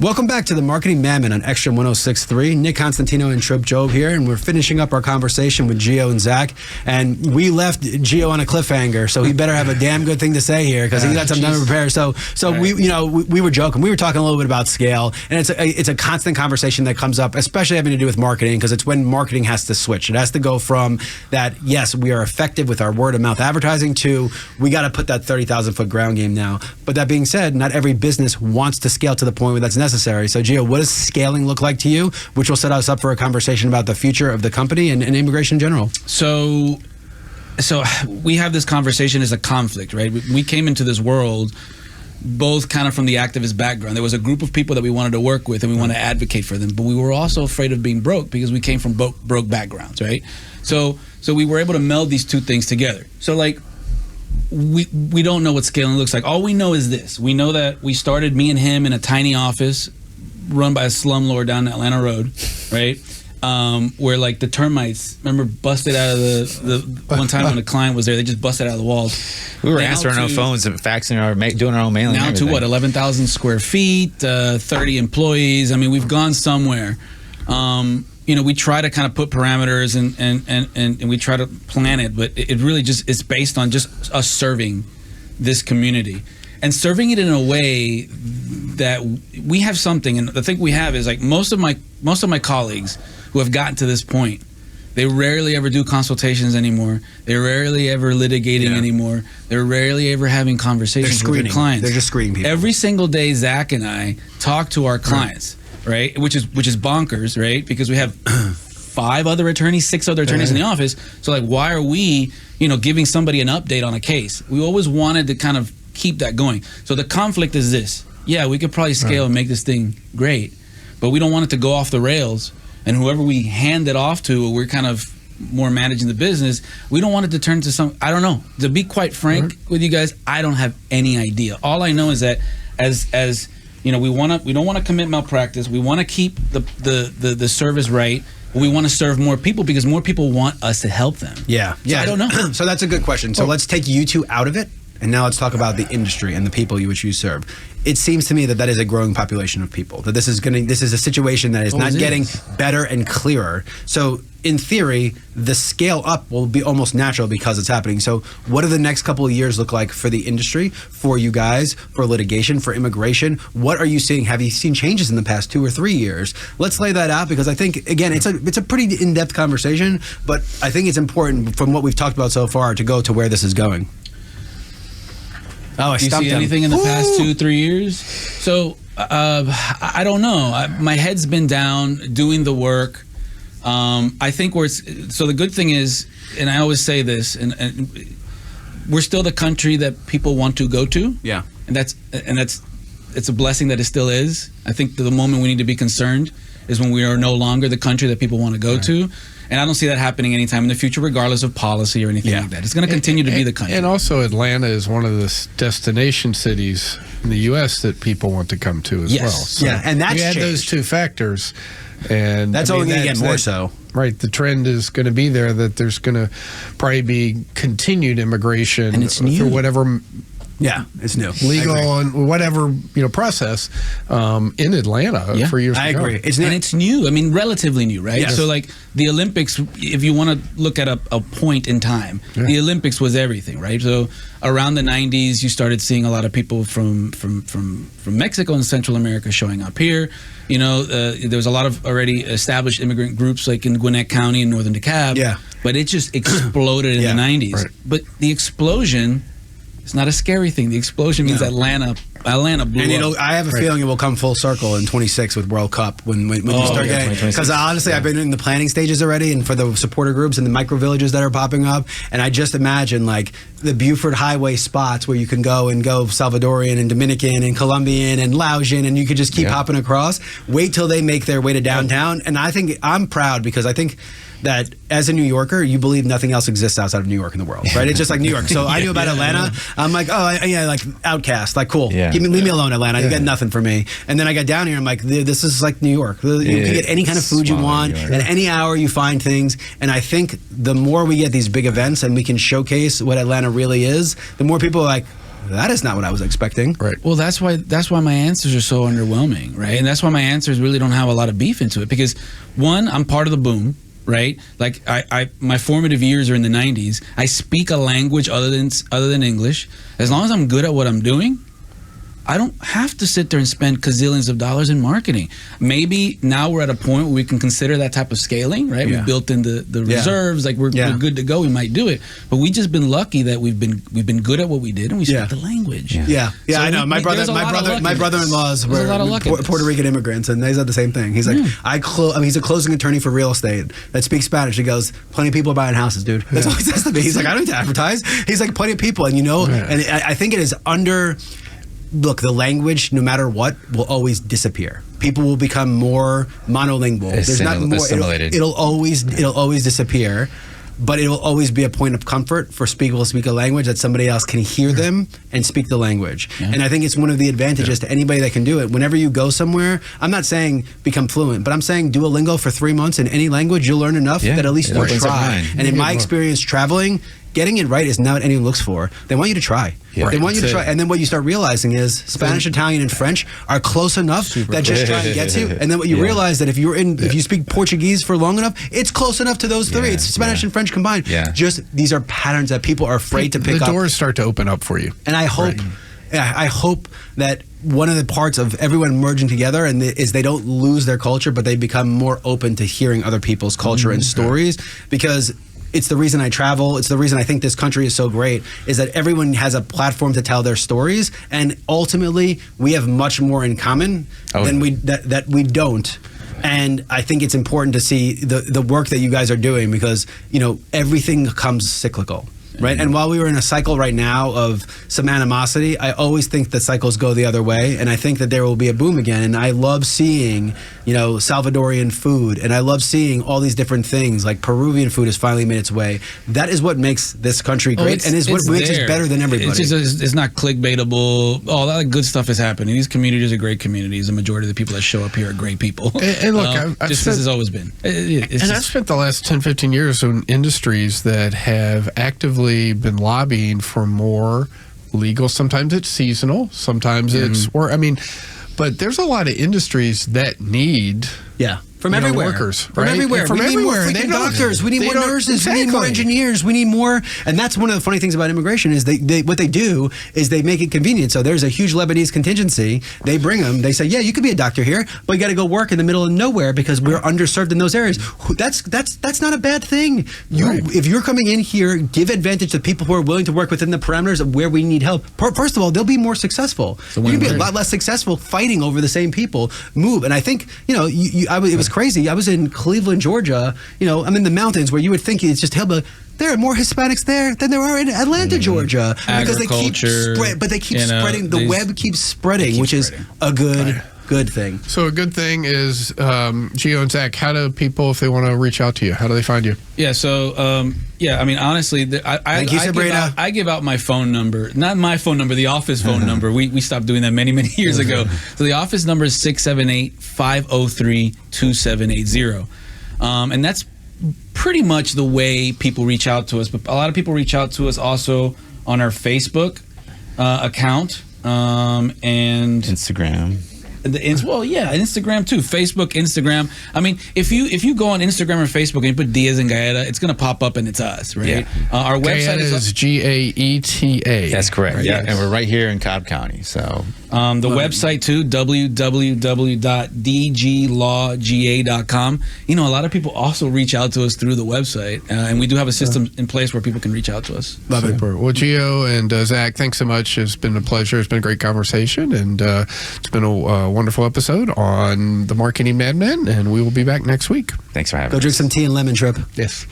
Welcome back to the Marketing Madmen on Extra 106.3. Nick Constantino and Trip Job here, and we're finishing up our conversation with Gio and Zach. And we left Gio on a cliffhanger, so he better have a damn good thing to say here because he got some number prepared. So right. we were joking. We were talking a little bit about scale, and it's a constant conversation that comes up, especially having to do with marketing, because it's when marketing has to switch. It has to go from that, yes, we are effective with our word of mouth advertising, to we got to put that 30,000 foot ground game now. But that being said, not every business wants to scale to the point where that's necessary. So, Gio, what does scaling look like to you, which will set us up for a conversation about the future of the company and immigration in general? So we have this conversation as a conflict, right? We came into this world both kind of from the activist background. There was a group of people that we wanted to work with and we wanted to advocate for them, but we were also afraid of being broke because we came from broke backgrounds, right? So we were able to meld these two things together. So, like, we don't know what scaling looks like. All we know is this. We know that we started, me and him, in a tiny office run by a slumlord down Atlanta Road, right? Where, like, the termites, remember, busted out of the one time when a client was there, they just busted out of the walls. We were answering our phones and faxing doing our own mailing. Now to what, 11,000 square feet, 30 employees. I mean, we've gone somewhere. We try to kind of put parameters and we try to plan it, but it really just is based on just us serving this community and serving it in a way that we have something. And the thing we have is, like, most of my colleagues who have gotten to this point, they rarely ever do consultations anymore. They're rarely ever litigating anymore. They're rarely ever having conversations with their clients. They're just screening people. Every single day, Zach and I talk to our clients. Right, which is bonkers, right? Because we have 6 other attorneys in the office. So, like, why are we, giving somebody an update on a case? We always wanted to kind of keep that going. So the conflict is this: yeah, we could probably scale and make this thing great, but we don't want it to go off the rails. And whoever we hand it off to, we're kind of more managing the business. We don't want it to turn into some. I don't know. To be quite frank with you guys, I don't have any idea. All I know is that as we don't want to commit malpractice. We want to keep the service right. We want to serve more people because more people want us to help them. Yeah. So I don't know. So that's a good question. So let's take you two out of it, and now let's talk about the industry and the people which you serve. It seems to me that is a growing population of people. That this is a situation that is not getting better and clearer. So in theory, the scale up will be almost natural because it's happening. So what do the next couple of years look like for the industry, for you guys, for litigation, for immigration? What are you seeing? Have you seen changes in the past 2 or 3 years? Let's lay that out, because I think, again, it's a pretty in-depth conversation, but I think it's important from what we've talked about so far to go to where this is going. Do you see anything in the past 2-3 years? So I don't know. My head's been down doing the work. I think so the good thing is, and I always say this, and we're still the country that people want to go to. Yeah. And it's a blessing that it still is. I think the moment we need to be concerned is when we are no longer the country that people want to go to. And I don't see that happening anytime in the future, regardless of policy or anything like that. It's going to continue to be the country. And also, Atlanta is one of the destination cities in the U.S. that people want to come to as well. So and that's you add those two factors, and that's only going to get more so. Right, the trend is going to be there that there's going to probably be continued immigration, and it's new. Through whatever. Yeah, it's new. Legal and whatever process in Atlanta for years. I agree. It's new. I mean, relatively new, right? Yes. So, like, the Olympics, if you want to look at a point in time, the Olympics was everything, right? So around the 90s, you started seeing a lot of people from Mexico and Central America showing up here. There was a lot of already established immigrant groups, like in Gwinnett County and Northern DeKalb. Yeah. But it just exploded in the 90s. Right. But the explosion, it's not a scary thing. The explosion means Atlanta blew up. I have a feeling it will come full circle in 26 with World Cup when you start getting, because honestly I've been in the planning stages already, and for the supporter groups and the micro villages that are popping up, and I just imagine, like, the Buford Highway spots where you can go Salvadorian and Dominican and Colombian and Laotian, and you could just keep hopping across. Wait till they make their way to downtown. And I think I'm proud, because I think that as a New Yorker, you believe nothing else exists outside of New York in the world, right? It's just like New York. So I knew about Atlanta. I'm like, like outcast, like cool. Leave me alone, Atlanta. You got nothing for me. And then I got down here. I'm like, this is like New York. You can get any kind of food you want, at any hour you find things. And I think the more we get these big events and we can showcase what Atlanta really is, the more people are like, that is not what I was expecting. Right. Well, that's why my answers are so underwhelming, right? And that's why my answers really don't have a lot of beef into it, because one, I'm part of the boom, right? Like my formative years are in the 90s. I speak a language other than English. As long as I'm good at what I'm doing, I don't have to sit there and spend gazillions of dollars in marketing. Maybe now we're at a point where we can consider that type of scaling, right? Yeah. We've built in the reserves, like we're good to go. We might do it, but we just been lucky that we've been good at what we do, and we speak the language. Yeah, so I know. My brother-in-laws were Puerto Rican immigrants, and they said the same thing. He's like, he's a closing attorney for real estate that speaks Spanish. He goes, plenty of people are buying houses, dude. That's all he says to me. He's like, I don't need to advertise. He's like, plenty of people, and and I think it is under. Look, the language, no matter what, will always disappear. People will become more monolingual. There's not more. It'll always disappear, but it'll always be a point of comfort for people to speak a language that somebody else can hear them and speak the language. Yeah. And I think it's one of the advantages to anybody that can do it. Whenever you go somewhere, I'm not saying become fluent, but I'm saying Duolingo for 3 months in any language, you'll learn enough that at least you'll try. And in my experience traveling, getting it right is not what anyone looks for. They want you to try. Yeah. They want you to try. And then what you start realizing is Spanish, Italian, and French are close enough that just trying gets you. And then what you realize that if you speak Portuguese for long enough, it's close enough to those three. It's Spanish and French combined. Yeah. Just these are patterns that people are afraid to pick up. The doors start to open up for you. And I hope I hope that one of the parts of everyone merging together is they don't lose their culture, but they become more open to hearing other people's culture and stories, because it's the reason I travel. It's the reason I think this country is so great, is that everyone has a platform to tell their stories, and ultimately we have much more in common than that we don't. And I think it's important to see the work that you guys are doing, because everything comes cyclical. Right. And while we were in a cycle right now of some animosity, I always think that cycles go the other way. And I think that there will be a boom again. And I love seeing, Salvadorian food. And I love seeing all these different things, like Peruvian food has finally made its way. That is what makes this country great, and is what makes us better than everybody. It's not clickbaitable. All that good stuff is happening. These communities are great communities. The majority of the people that show up here are great people. And look, this has always been. I've spent the last 10, 15 years in industries that have actively been lobbying for more legal. Sometimes it's seasonal, sometimes it's but there's a lot of industries that need from everywhere. Workers, from right? everywhere. From we need more freaking doctors. We need more nurses. We need more engineers. We need more. And that's one of the funny things about immigration is what they do is they make it convenient. So there's a huge Lebanese contingency. They bring them. They say, you could be a doctor here, but you got to go work in the middle of nowhere because we're underserved in those areas. That's not a bad thing. If you're coming in here, give advantage to people who are willing to work within the parameters of where we need help. First of all, they'll be more successful. You're going to be a lot less successful fighting over the same people. Move. And I think, it was crazy. I was in Cleveland, Georgia. I'm in the mountains where you would think it's just hell, but there are more Hispanics there than there are in Atlanta, Georgia, because they keep spreading. The web keeps spreading, which is a good thing. So a good thing is, Gio and Zach, how do people, if they want to reach out to you, how do they find you? Yeah, so, honestly, I give out my phone number. Not my phone number, the office phone number. We stopped doing that many, many years ago. So the office number is 678-503-2780. And that's pretty much the way people reach out to us. But a lot of people reach out to us also on our Facebook account and Instagram. Instagram too. Facebook, Instagram. I mean, if you go on Instagram or Facebook and you put Diaz and Gaeta, it's gonna pop up and it's us, right? Yeah. Our website is Gaeta. That's correct. Right? Yeah, and we're right here in Cobb County. So the website too, www.dglawga.com. A lot of people also reach out to us through the website, and we do have a system in place where people can reach out to us. Love it. Well, Gio and Zach, thanks so much. It's been a pleasure. It's been a great conversation, and it's been a wonderful episode on the Marketing Madmen, and we will be back next week. Thanks for having us. Go drink some tea and lemon, Trip. Yes.